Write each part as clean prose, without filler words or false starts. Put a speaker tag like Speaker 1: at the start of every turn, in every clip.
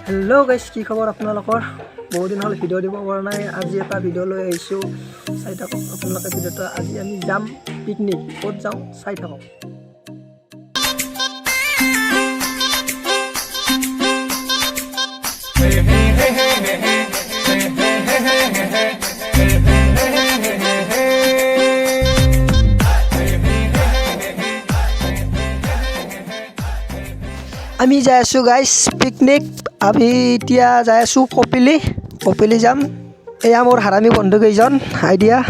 Speaker 1: hello guys কি খবৰ আপোনালোকৰ বহুত দিন হল ভিডিও দিব পৰা নাই আজি এটা ভিডিও লৈ আহিছো চাই থাকক আপোনালোকে ভিডিওটা আজি আমি যাম পিকনিক ক'ত যাও চাই থাকক আমি যাই আছো গাইস পিকনিক अभी इतिया जाय आसु कपिली जाम एया मोर हारामी बंधु केइजन आइडिया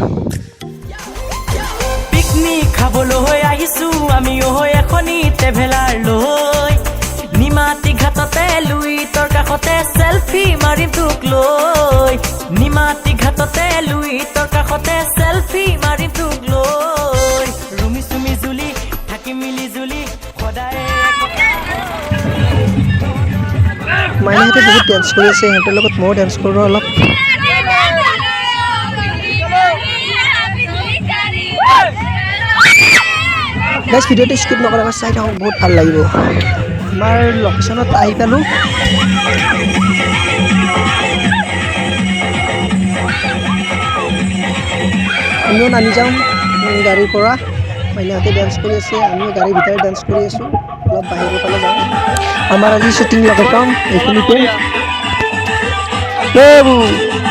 Speaker 2: पिकनिक खाबलो होय आहिसु आमिओ होय एखनि ट्रेभेलार लय निमाती घाटते लुई तर काखते सेल्फी मारिम तुक लय निमाती घाटते लुई तर काखते सेल्फी मारिम तुक लय रुमी सुमी जुली थाकी मिली जुली खदाय
Speaker 1: माइना हेते बहुत डांस কৰি আছে হেতৰ লগত মই ডান্স কৰো অলপ গাইস ভিডিওটো স্কিপ নকৰা চাই থাকক বহুত ভাল লাগিব আমাৰ লোকেশনত আহি পালো আমিও নামি যাম গাড়ীৰ পৰা মাইনা হেতে ডান্স কৰি আছে আমি গাড়ীৰ ভিতৰত ডান্স কৰি আছো অলপ বাহিৰৰ ফালে যাওঁ আমার আজি শুটিং লোকেশন এখানেতে বাবু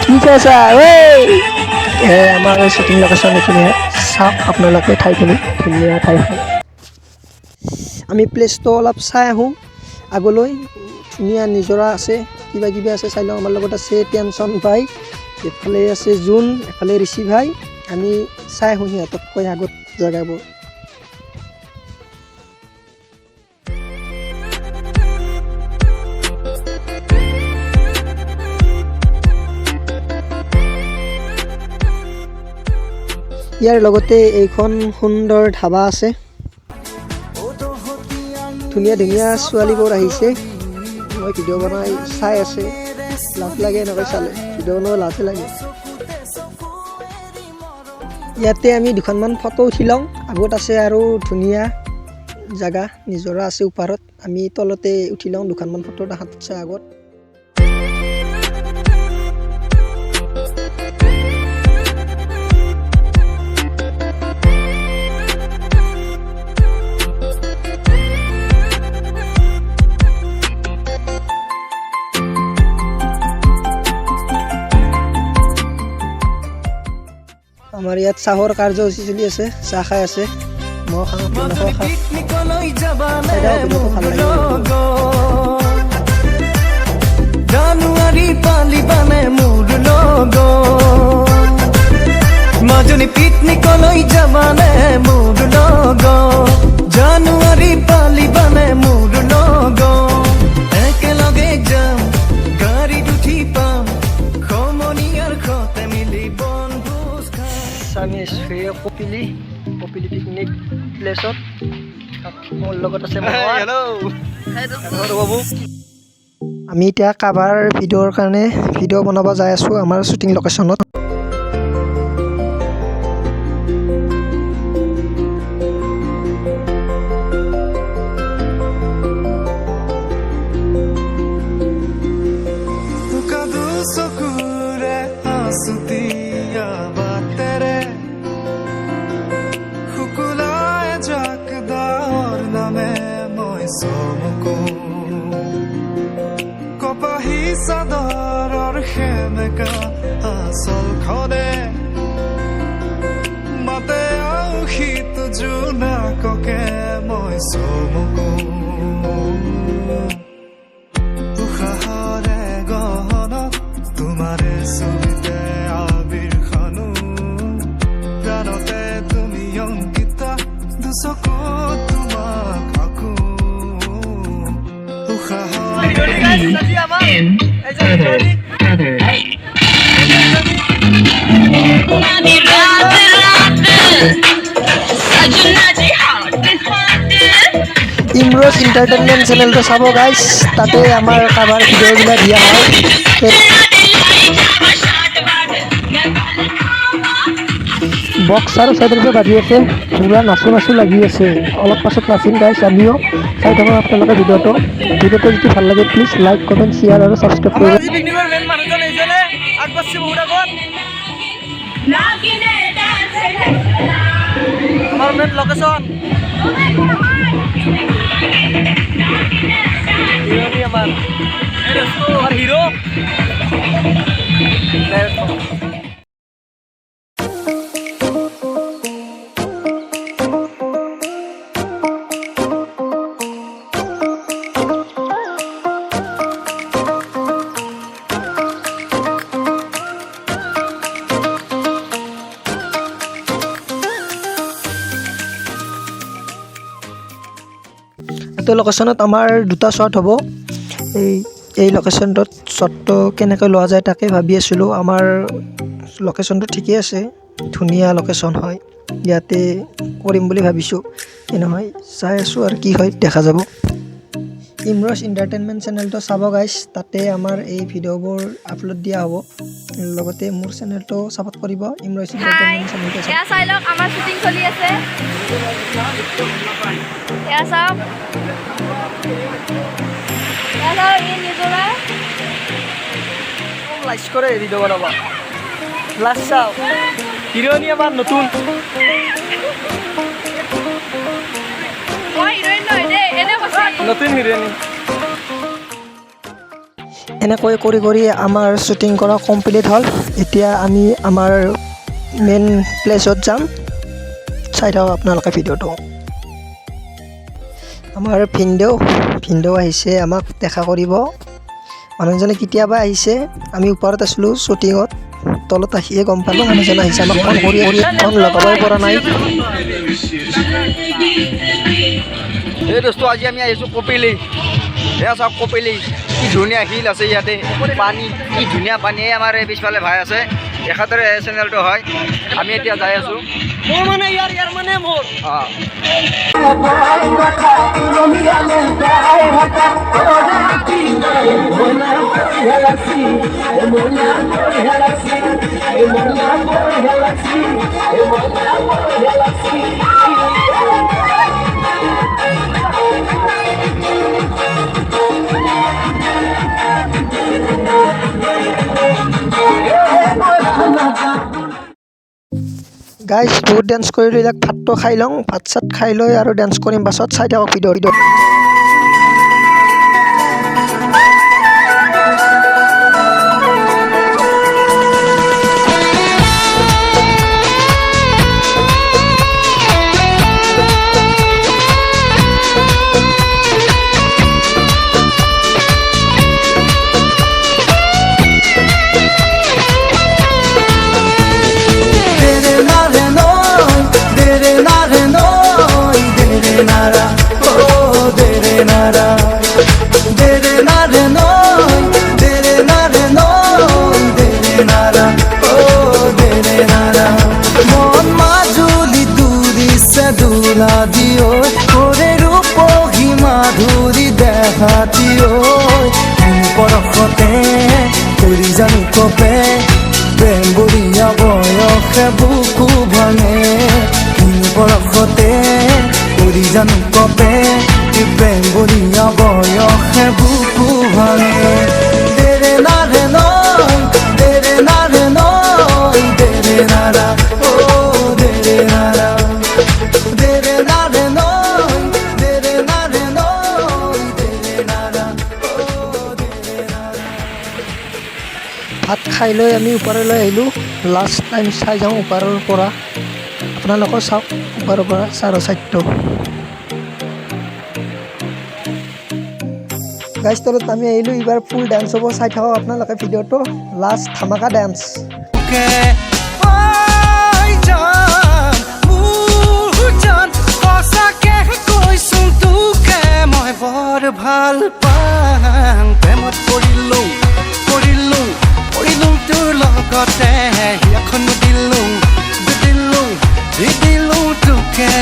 Speaker 1: কি কৈছা আমার শুটিং লোকেশন এখানে সব আপোনালোকে ঠাইখিনি ধুনীয়া ঠাই আমি প্লেসটো অলপ চাই আহোঁ আগলৈ ধুনীয়া নিজৰা আছে কিবা কিবি আছে চাই লওঁ আমাৰ লগত আছে টেনচন ভাই এফালে আছে জুন এফালে ঋষি ভাই আমি চাই আহোঁ সিহঁতক কৈ আগত জেগাবোৰ ইয়াৰ লগতে এইখন সুন্দৰ ধাবা আছে ধুনীয়া ধুনীয়া ছোৱালীবোৰ আহিছে মই ভিডিও বনাই চাই আছে লাভ লাগে এনেকৈ চালে ভিডিও বনাব লাভ লাগে ইয়াতে আমি দুখনমান ফটো উঠি লওঁ আগত আছে আৰু ধুনীয়া জাগা নিজৰা আছে ওপৰত আমি তলতে উঠি লওঁ দুখনমান ফটো তাহাঁত আছে আগত আমাৰ ইয়াত চাহৰ কাৰ্যসূচী চলি আছে চাহ খাই আছে মই খাওঁ
Speaker 2: জানুৱাৰী পালিবানে মোৰ লগ মাজনী পিকনিকলৈ যাবানে মোৰ লগ জানুৱাৰী পালিবানে মোৰ লগ একেলগে যাম গাড়ীত উঠি পাম সমনীয়াৰ খতে মিলি আমি কপিলি পিকনিক প্লেছত মোৰ লগত আছে বাবু আমি এতিয়া কাভাৰ ভিডিঅ'ৰ কাৰণে ভিডিঅ' বনাব যাই আছো আমাৰ শ্বুটিং লোকেশ্যনত
Speaker 3: কপাহী চাদৰৰ সেমেকা আচল খনে মাতে আউশীত জোনাককে মই চমকো উশাহৰে গহনত তোমাৰে চুলিতে আবিৰ খানো প্ৰাণতে তুমি অংকিতা দুচকুত তোমাক আকো
Speaker 1: ইমৰোজ এন্টাৰটেইনমেন্ট চেনেলটো চাব গাইস তাতে আমাৰ কাভাৰ ভিডিঅ'বিলাক দিয়া হয় বক্স আৰু চাইডৰ পৰা বাজি আছে পুৰা নাচো নাচো লাগি আছে অলপ পাছত নাচিম গাইছ আমিও চাই থাকক আপোনালোকে ভিডিঅ'টো যদি ভাল লাগে প্লিজ লাইক কমেণ্ট শ্বেয়াৰ আৰু ছাবস্ক্ৰাইব কৰিব
Speaker 4: পিকনিকৰ মেইন মানুহজন আহিছেনে আগবাঢ়িছে বহুত আগত আমাৰ মেইন লোকেশ্যন আমাৰ হিৰো
Speaker 1: এইটো লোকেশ্যনত আমাৰ দুটা শ্বট হ'ব এই লোকেশ্যনটোত শ্বটটো কেনেকৈ লোৱা যায় তাকে ভাবি আছিলোঁ আমাৰ লোকেশ্যনটো ঠিকেই আছে ধুনীয়া লোকেশ্যন হয় ইয়াতে কৰিম বুলি ভাবিছোঁ কি নহয় চাই আছোঁ আৰু কি হয় দেখা যাব ইমৰছ এণ্টাৰটেইনমেণ্ট চেনেলটো চাব গাইছ তাতে আমাৰ এই ভিডিঅ'বোৰ আপলোড দিয়া হ'ব লগতে মোৰ চেনেলটো ছাপোৰ্ট কৰিব ইমৰছ এণ্টাৰটেইনমেণ্ট চেনেলটো
Speaker 5: এয়া চাই লওক আমাৰ শ্বুটিং চলি আছে এয়া চাওক এই নিজৰা
Speaker 4: লাইক কৰে ভিডিঅ' বনাব লাষ্ট চাওঁ হিৰোইনী আমাৰ নতুন
Speaker 5: মই হিৰোইন নহয় দেই এনে কৈছে
Speaker 4: নতুন হিৰোইনী
Speaker 1: এনেকৈ কৰি কৰি আমাৰ শ্বুটিং কৰা কমপ্লিট হ'ল এতিয়া আমি আমাৰ মেইন প্লেচত যাম চাই থাকক আপোনালোকে ভিডিঅ'টো আমাৰ ভিনদেউ আহিছে আমাক দেখা কৰিব মানুহজনে কেতিয়াবা আহিছে আমি ওপৰত আছিলোঁ শ্বুটিঙত তলত আহিয়ে গম পালোঁ মানুহজন আহিছে আমাক ফোন কৰি ফোন লগাবই পৰা নাই
Speaker 6: এই দোস্তো আজি আমি আহিছোঁ কপিলি এয়া চাওক কপিলি কি ধুনীয়া শিল আছে ইয়াতে পানী কি ধুনীয়া পানী আমাৰ এই পিছফালে ভাই আছে এখেতৰে চেনেলটো হয় আমি এতিয়া যাই আছোঁ
Speaker 4: মোৰ মানে ইয়াৰ মানে মোৰ
Speaker 6: অঁ
Speaker 1: গাইজ বহুত ডেন্স কৰিলোঁ ইয়াক ভাতটো খাই লওঁ ভাত চাত খাই লৈ আৰু ডেন্স কৰিম পাছত চাই থাকক ভিডিঅ'
Speaker 3: দিও করে রূপহী মাধুরী দেখাতিও পরশতে করি জানি কপে প্রেম বরিয়া বয়সে বুকু ভাঙে পরশতে করি জানি কপে প্রেম বরিয়া বয়সে বুকু ভাঙে দেরে না রে নয় দেরে না রে নয় দেরে নারা ও দেরে নারা
Speaker 1: ভাত খাই লৈ আমি ওপৰলৈ আহিলোঁ লাষ্ট টাইম চাই যাওঁ ওপৰৰ পৰা আপোনালোকেও চাওক ওপৰৰ পৰা চাৰ চাইডটো গাইজ তলত আমি আহিলোঁ এইবাৰ ফুল ডান্স হ'ব চাই থাকক আপোনালোকে ভিডিঅ'টো লাষ্ট ধামাকা ডান্স
Speaker 3: বৰ ভাল পাওঁ প্ৰেমত পৰিলোঁ তোৰ লগতে এখন দিলোঁ তোকে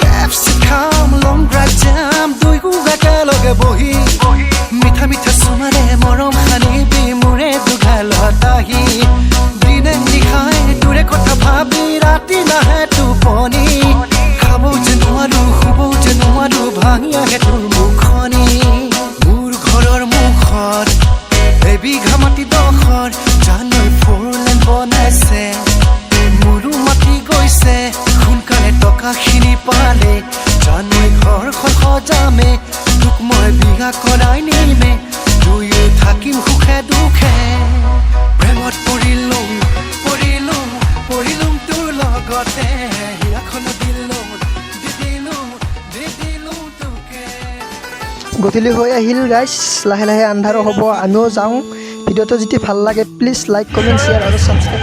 Speaker 3: Capsicum ভাবি ৰাতি নাহে টোপনি খাব যে নোৱাৰো শুব যে নোৱাৰো ভাঙি আহে তোৰ মুখনি মোৰ ঘৰৰ মুখত এবিঘা মাটি দখৰ জানৈ 4 লেন বনাইছে মোৰো মাটি গৈছে সোনকালে টকাখিনি পালে জানৈ ঘৰখন সজামে তোক মই বিঘা কৰাই নিমে দুয়ো থাকিম সুখে দুখে প্ৰেমত পৰিলোঁ তোৰ লগতে এখন দিলোঁ তোকে
Speaker 1: গধূলি হৈ আহিল গাইছ লাহে লাহে আন্ধাৰো হ'ব আমিও যাওঁ ভিডিঅ'টো যদি ভাল লাগে প্লিজ লাইক কমেণ্ট শ্বেয়াৰ আৰু ছাবস্ক্ৰাইব